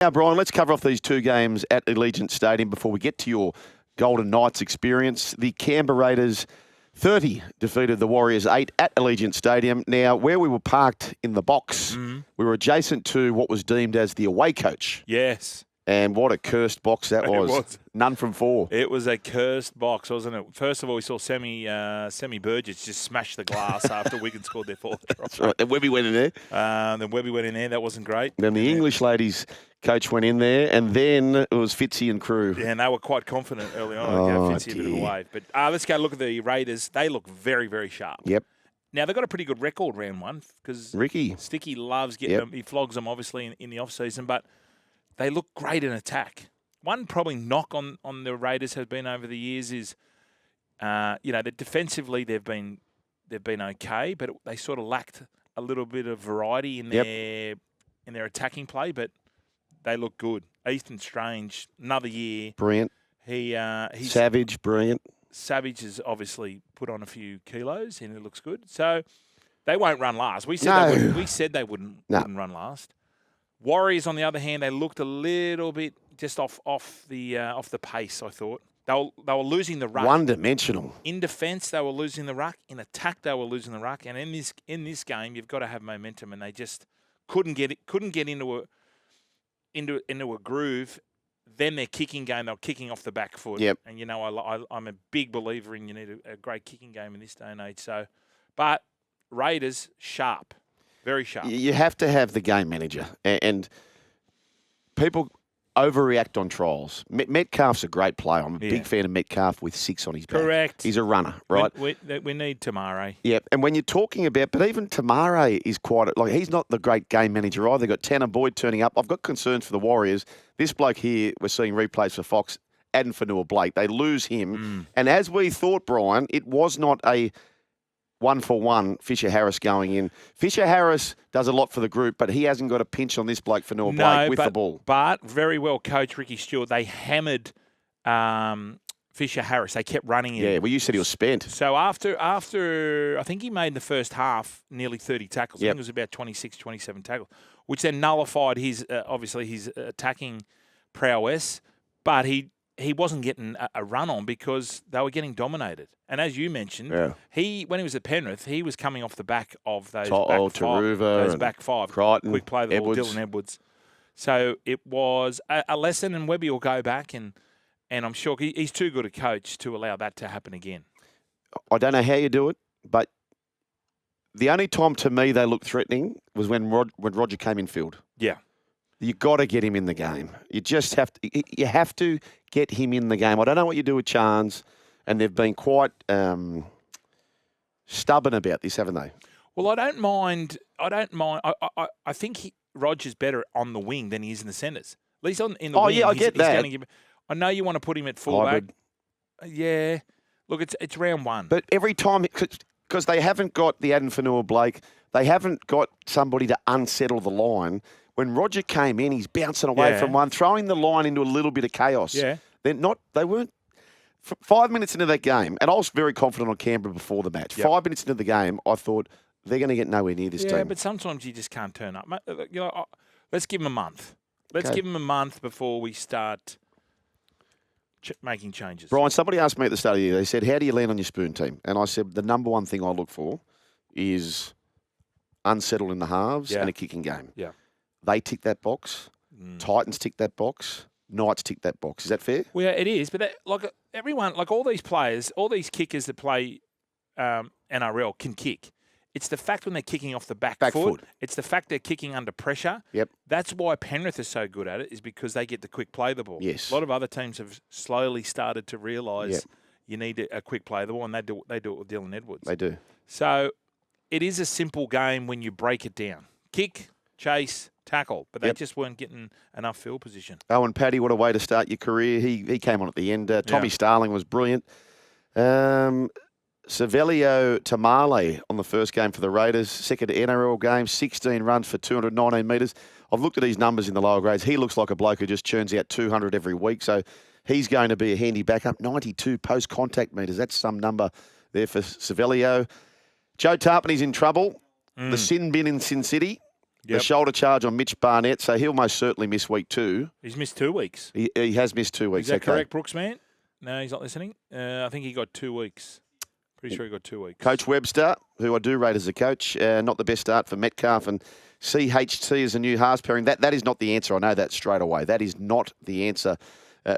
Now, Brian, let's cover off these two games at Allegiant Stadium before we get to your Golden Knights experience. The Canberra Raiders 30 defeated the Warriors 8 at Allegiant Stadium. Now, where we were parked in the box, we were adjacent to what was deemed as the away coach. Yes. And what a cursed box that was. It was. None from 4. It was a cursed box, wasn't it? First of all, we saw Sammy Burgess just smash the glass after Wigan scored their 4th try. That's right. And Webby went in there. Then Webby went in there. That wasn't great. Then the English ladies coach went in there, and then it was Fitzy and crew. Yeah, and they were quite confident early on. Fitzy a bit of a wave. But let's go look at the Raiders. They look very, very sharp. Yep. Now, they've got a pretty good record round one because Sticky loves getting them. He flogs them, obviously, in the off-season, but they look great in attack. One probably knock on the Raiders has been over the years is, that defensively they've been okay, but they sort of lacked a little bit of variety in their attacking play. But they look good. Ethan Strange, another year, Brilliant. He's Savage, brilliant. Savage has obviously put on a few kilos and it looks good. So they won't run last. We said they wouldn't run last. Warriors, on the other hand, they looked a little bit just off the pace, I thought. They were losing the ruck. One-dimensional. In defence, they were losing the ruck. In attack, they were losing the ruck. And in this game, you've got to have momentum, and they just couldn't get into a groove. Then their kicking game, they were kicking off the back foot. Yep. And I'm a big believer in you need a great kicking game in this day and age. So, but Raiders sharp. Very sharp. You have to have the game manager. And people overreact on trials. Metcalf's a great player. I'm a big fan of Metcalf with 6 on his back. Correct. He's a runner, right? We need Tamare. Yep. And when you're talking about, but even Tamare is he's not the great game manager either. They've got Tanner Boyd turning up. I've got concerns for the Warriors. This bloke here, we're seeing replays for Fox, Addin Fonua-Blake. They lose him. And as we thought, Brian, it was not a 1-for-1 Fisher-Harris going in. Fisher-Harris does a lot for the group, but he hasn't got a pinch on this bloke Fonua-Blake with the ball. But very well coached Ricky Stewart. They hammered Fisher-Harris. They kept running him. Yeah, well, you said he was spent. So after I think he made in the first half nearly 30 tackles. I think it was about 26, 27 tackles, which then nullified his attacking prowess. But he wasn't getting a run on because they were getting dominated. And as you mentioned, when he was at Penrith, he was coming off the back of those back five. Crichton, Quick play the ball, Dylan Edwards. So it was a lesson, and Webby will go back, and I'm sure he's too good a coach to allow that to happen again. I don't know how you do it, but the only time to me they looked threatening was when Roger came in field. Yeah. You got to get him in the game. You just have to. You have to get him in the game. I don't know what you do with Chance, and they've been quite stubborn about this, haven't they? Well, I don't mind. I think Roger's better on the wing than he is in the centres. At least in the wing. Oh yeah, I get that. I know you want to put him at fullback. Yeah. Look, it's round one. But every time, because they haven't got the Addin Fonua-Blake, they haven't got somebody to unsettle the line. When Roger came in, he's bouncing away from one, throwing the line into a little bit of chaos. Yeah. They weren't 5 minutes into that game, and I was very confident on Canberra before the match. 5 minutes into the game, I thought they're going to get nowhere near this team. Yeah, but sometimes you just can't turn up. Let's give them a month. Let's give them a month before we start making changes. Brian, somebody asked me at the start of the year, they said, how do you land on your spoon team? And I said, the number one thing I look for is unsettled in the halves and a kicking game. Yeah. They tick that box. Titans tick that box. Knights tick that box. Is that fair? Well, yeah, it is. But everyone, all these players, all these kickers that play NRL can kick. It's the fact when they're kicking off the back foot. It's the fact they're kicking under pressure. Yep. That's why Penrith is so good at it, is because they get the quick play the ball. Yes. A lot of other teams have slowly started to realise you need a quick play the ball, and they do it with Dylan Edwards. They do. So it is a simple game when you break it down. Kick, chase, tackle, but they just weren't getting enough field position. Owen Paddy, what a way to start your career. He came on at the end. Tommy Starling was brilliant. Savelio Tamale on the first game for the Raiders. Second NRL game, 16 runs for 219 metres. I've looked at his numbers in the lower grades. He looks like a bloke who just churns out 200 every week. So he's going to be a handy backup. 92 post-contact metres. That's some number there for Savelio. Joe Tarpany's in trouble. The sin bin in Sin City. The shoulder charge on Mitch Barnett, so he'll most certainly miss week 2. He's missed 2 weeks. He has missed 2 weeks. Is that correct, Brooks, man? No, he's not listening. I think he got 2 weeks. Pretty sure he got 2 weeks. Coach Webster, who I do rate as a coach, not the best start for Metcalf, and CHT is a new halves pairing. That is not the answer. I know that straight away. That is not the answer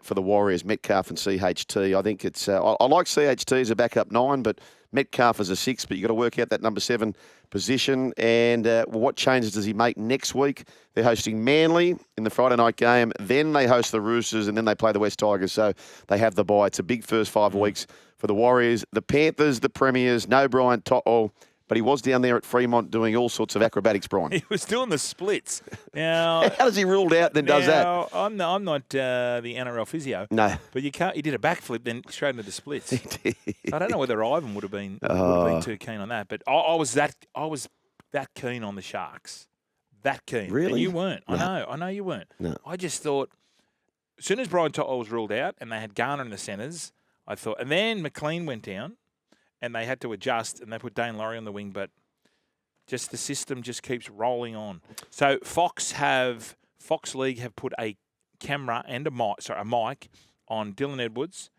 for the Warriors, Metcalf and CHT. I think it's. I like CHT as a backup 9, but Metcalf as a 6. But you've got to work out that number 7 position. And what changes does he make next week? They're hosting Manly in the Friday night game. Then they host the Roosters, and then they play the West Tigers. So they have the bye. It's a big first 5 weeks for the Warriors. The Panthers, the Premiers, no Brian To'o. But he was down there at Fremont doing all sorts of acrobatics, Brian. He was doing the splits. Now, how does he ruled out then does that? I'm not the NRL physio. No. But you can't. He did a backflip, then straight into the splits. He did. I don't know whether Ivan would have been too keen on that. But I was that keen on the Sharks. That keen. Really? And you weren't. No. I know you weren't. No. I just thought, as soon as Brian To'o was ruled out and they had Garner in the centres, I thought, and then McLean went down. And they had to adjust, and they put Dane Laurie on the wing, but just the system just keeps rolling on. So Fox League have put a camera and a mic on Dylan Edwards,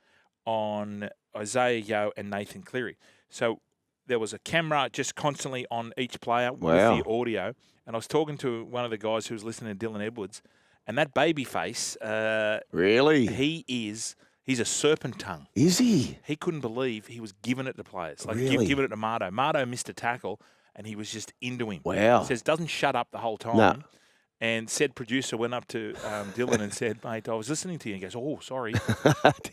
on Isaah Yeo and Nathan Cleary. So there was a camera just constantly on each player with the audio. And I was talking to one of the guys who was listening to Dylan Edwards, and that baby face, really? He's a serpent tongue. Is he? He couldn't believe he was giving it to players. Like, really? giving it to Mardo. Mardo missed a tackle, and he was just into him. Wow. He says, doesn't shut up the whole time. No. And said producer went up to Dylan and said, mate, I was listening to you. And he goes, oh, sorry.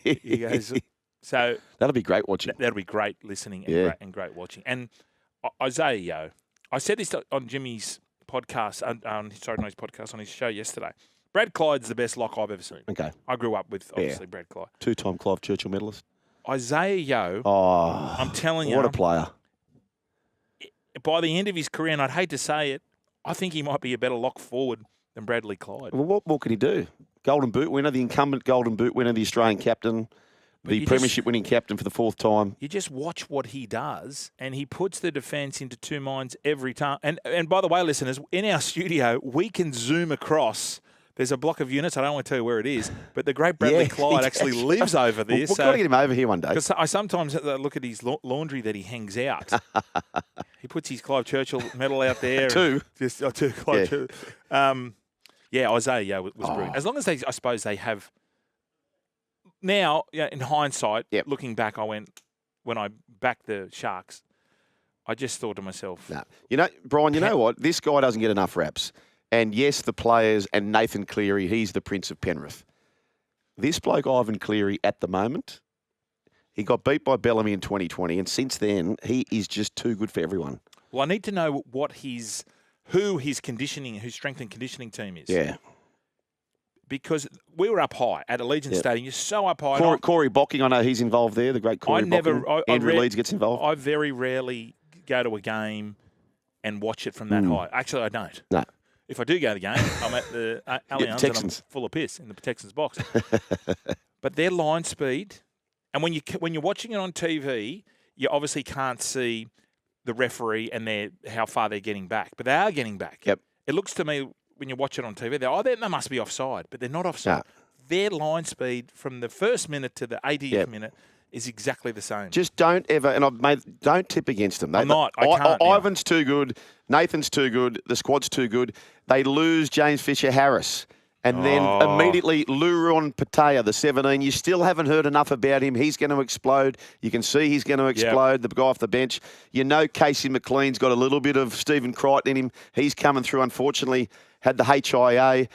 He goes, so that'll be great watching. That'll be great listening and great watching. And Isaah Yeo, I said this on Jimmy's podcast, on his show yesterday. Brad Clyde's the best lock I've ever seen. Okay. I grew up with, obviously, Brad Clyde. 2-time Clive Churchill medalist. Isaah Yeo, I'm telling you. What a player. By the end of his career, and I'd hate to say it, I think he might be a better lock forward than Bradley Clyde. Well, what more could he do? Golden Boot winner, the incumbent Golden Boot winner, the Australian captain, the premiership winning captain for the 4th time. You just watch what he does, and he puts the defence into 2 minds every time. And by the way, listeners, in our studio, we can zoom across. There's a block of units. I don't want to tell you where it is, but the great Bradley Clyde actually lives over there. We've got to get him over here one day. Because I sometimes look at his laundry that he hangs out. He puts his Clive Churchill medal out there. 2. Two Clive Churchill. Isaah Yeo was brilliant. As long as I suppose they have. Now, in hindsight, looking back, when I backed the Sharks, I just thought to myself. No. You know, Brian, you know what? This guy doesn't get enough reps. And yes, the players and Nathan Cleary, he's the Prince of Penrith. This bloke, Ivan Cleary, at the moment, he got beat by Bellamy in 2020, and since then, he is just too good for everyone. Well, I need to know who his strength and conditioning team is. Yeah. Because we were up high at Allegiant Stadium. You're so up high. Corey Bocking, I know he's involved there, the great Corey Bocking. Andrew Leeds gets involved. I very rarely go to a game and watch it from that high. Actually, I don't. No. If I do go to the game, I'm at the Allianz and I'm full of piss in the Texans box. But their line speed, and when you're watching it on TV, you obviously can't see the referee and how far they're getting back. But they are getting back. Yep. It looks to me, when you watch it on TV, they must be offside, but they're not offside. No. Their line speed from the first minute to the 80th minute is exactly the same. Just don't ever, and don't tip against them. I'm not. I can't. Ivan's too good. Nathan's too good. The squad's too good. They lose James Fisher-Harris. And then immediately Luron Patea, the 17. You still haven't heard enough about him. He's going to explode. You can see he's going to explode, the guy off the bench. You know Casey McLean's got a little bit of Stephen Crichton in him. He's coming through, unfortunately, had the HIA.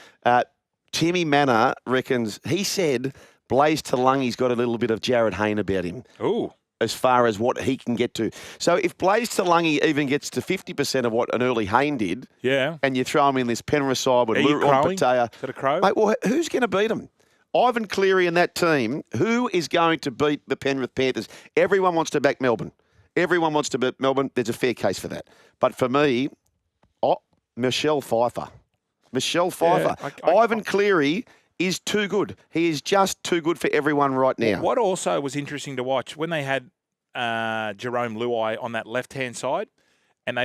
Timmy Manor reckons, he said Blaze Talangi's got a little bit of Jared Hayne about him. Ooh. As far as what he can get to. So if Blaze Talangi even gets to 50% of what an early Hayne did, and you throw him in this Penrith side with Luron Patea. Is that a crow? Mate, well, who's going to beat him? Ivan Cleary and that team, who is going to beat the Penrith Panthers? Everyone wants to back Melbourne. Everyone wants to beat Melbourne. There's a fair case for that. But for me, Michelle Pfeiffer. Ivan Cleary is too good. He is just too good for everyone right now. What also was interesting to watch, when they had Jerome Luai on that left-hand side, And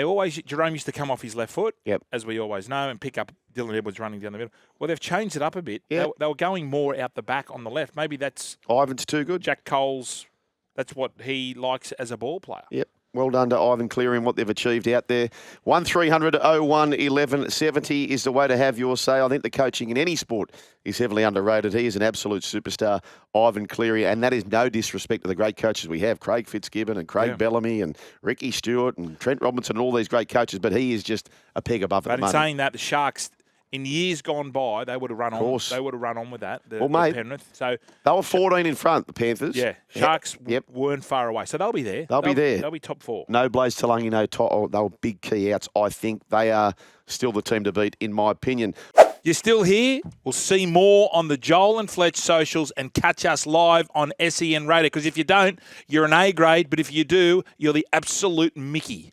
Jerome used to come off his left foot, Yep. as we always know, and pick up Dylan Edwards running down the middle. Well, they've changed it up a bit. Yep. They were going more out the back on the left. Maybe that's Ivan's too good. Jack Cole's. That's what he likes as a ball player. Yep. Well done to Ivan Cleary and what they've achieved out there. 1300 01 1170 is the way to have your say. I think the coaching in any sport is heavily underrated. He is an absolute superstar, Ivan Cleary, and that is no disrespect to the great coaches we have, Craig Fitzgibbon and Craig Bellamy and Ricky Stewart and Trent Robinson and all these great coaches, but he is just a peg above at the moment. But in saying that, the Sharks, in years gone by, they would have run on. They would have run on with that. The Penrith. So they were 14 in front, the Panthers. Yeah, Sharks weren't far away, so they'll be there. They'll be there. They'll be top 4. No Blaze Talangi, no top. They were big key outs. I think they are still the team to beat, in my opinion. You're still here? We'll see more on the Joel and Fletch socials and catch us live on SEN Radio. Because if you don't, you're an A grade. But if you do, you're the absolute Mickey.